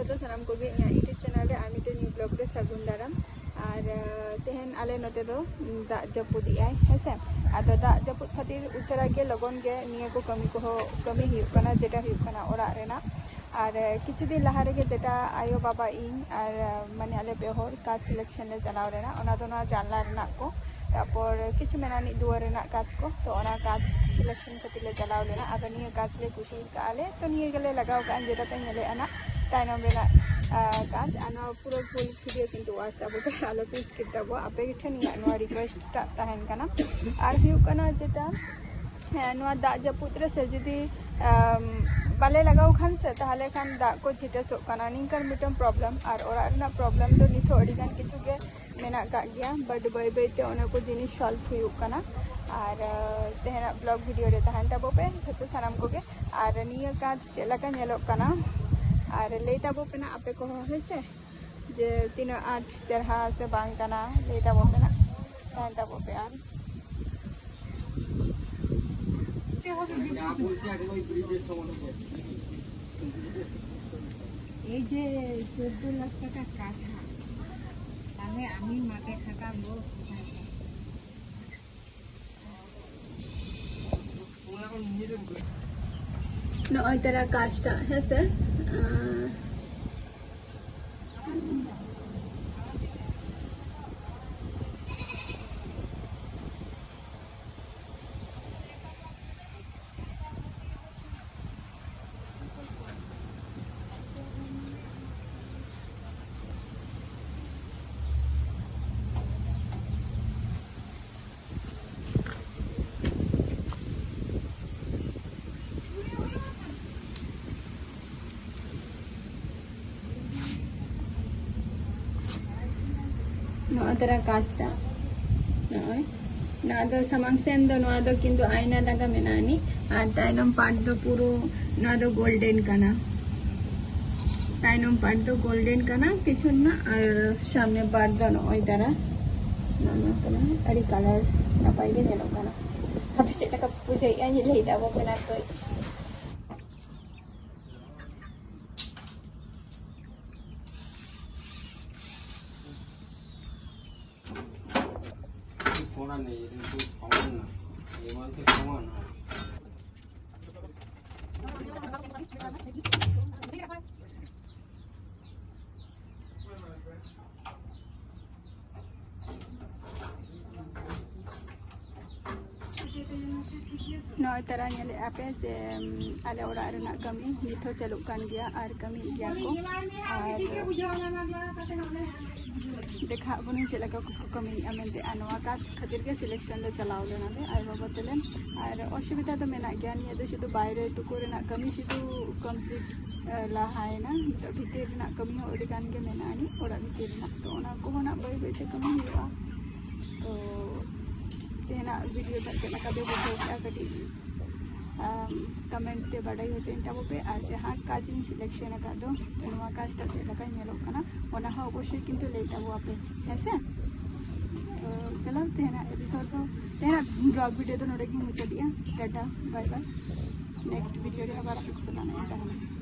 जो सामान को यूट्यूब चैनल रे आमिटे न्यू ब्लॉग रे सगुन दाराम और तेहन आले नते दो दा जपुदी आय हेसे आदो दा जपुद खातिर उसरा के लगन के निये को कमी हुयुग कना जेटा हुयुग कना ओरा रेना और किछु दिन लहा रे जेटा आयो बाबा इन और माने आले पे हर काज सिलेक्शन ले चलाव रेना ओना दो ना जानला रेना को तापर किछु मेनानी दुआर रेना काज को तो ओना काज सिलेक्शन खातिर ले चलाव लेना आदो निये काज ले खुशी काले तो निये गेले लगाव कान जेटा पे नेले आना ताइनम रेना काज आना पूरा फुल वीडियो किंतु वाच ताबो पे आलो पे स्किप ताबो आपे ठेन नो रिक्वेस्ट ता तहन कना आर हुयुग कना जेटा नुआ दा जपुद रे से जदी बाले लगाव खान से ताहले खान दा को झिटसो कना निंकर मिटम प्रॉब्लम और ओरा रेना प्रॉब्लम तो निथो अडिगान किछु के मेना का गया बट बाय बाय ते ओना को जिनिस सॉल्व हुयुग कना और तेहना ब्लॉग वीडियो रे तहन ताबो पे छतो सानाम को के और निया काज चेलाका नेलोग कना और ले ताबो पे ना आपे को हेसे जे तीना आठ चरहा से बांग कना ले ताबो पे ना तहन ताबो पे आर এই যে 14 লাখ টাকা কাঠা তাহলে আমি মাঠে খাটাবো নয় তারা কাজটা হ্যাঁ স্যার नोआ तेरा काजटा नोय ना दो सामांग सेन दो नोआ दो किंतु आईना लगा मेनानी और ताइनम पार्ट दो पूरो नोआ दो गोल्डन काना ताइनम पार्ट दो गोल्डन काना पिछन ना और सामने पार्ट दो नोय तेरा नोना काना अड़ी कलर नापाई गे नेलो काना हापि से टका पूजे या ये ले दाबो पेना तो फोड़ा नहीं ये तो कॉमन ना ये मान के कॉमन है नोय तरह नेले आपे जे आले ओड़ा रेना कमी निथो चलुक कान गया और कमी गया को देखा बने चलका को कमी अमेंते अनवा कास खातिर के सिलेक्शन ले चलाव लेना दे आइ बाबा तलेन और असुविधा तो मेना गया निये दो शुधु बाहरे टुको रेना कमी शुधु कंप्लीट लाहाय ना तो भीतर रेना कमी हो ओडिगान के मेनानी ओड़ा भीतर ना तो ओना को होना बाय बाय ते कमी हुआ तो तेना वीडियो ता चलका दे बुझो क्या कटी कमेंट ते बड़ाई हो जाए तब पे आज जहाँ काजिन सिलेक्शन का दो तो नवा काजटा चलका नेलो कना ओना हा अवश्य किंतु ले ताबो आपे ऐसे तो चलो तेना एपिसोड को तेना ब्लॉग वीडियो तो नोडे की मुझे दिया tata bye bye next video रे आबार आपको सुनाना है।